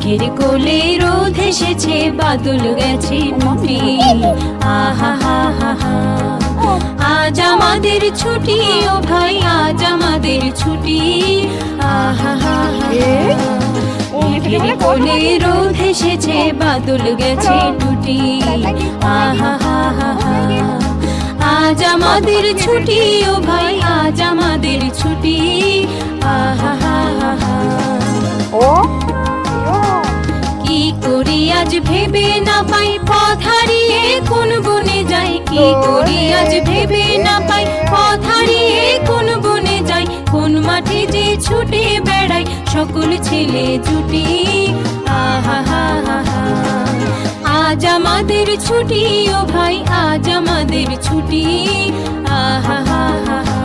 মেঘের কোলে রোদ এসেছে, বাদল গেছে টুটি। আহা হা হা হা, আজ আমাদের ছুটি ও ভাই, আজ আমাদের ছুটি। আহা হা হা, মেঘের কোলে রোদ এসেছে, বাদল গেছে টুটি। আহা হা হা হা, আজ আমাদের ছুটি ও ভাই, আজ আমাদের ছুটি। আহা হা হা হা, কি করি আজ ভেবে না পাই, পথ হারিয়ে কোন বনে যাই। কি করি আজ ভেবে না পাই, পথ হারিয়ে কোন বনে যাই। কোন মাঠে যে ছুটে বেড়াই সকল ছেলে জুটি। আহা হা হা হা, আজ আমাদের ছুটি ও ভাই, আজ আমাদের ছুটি। আহা হা হা হা।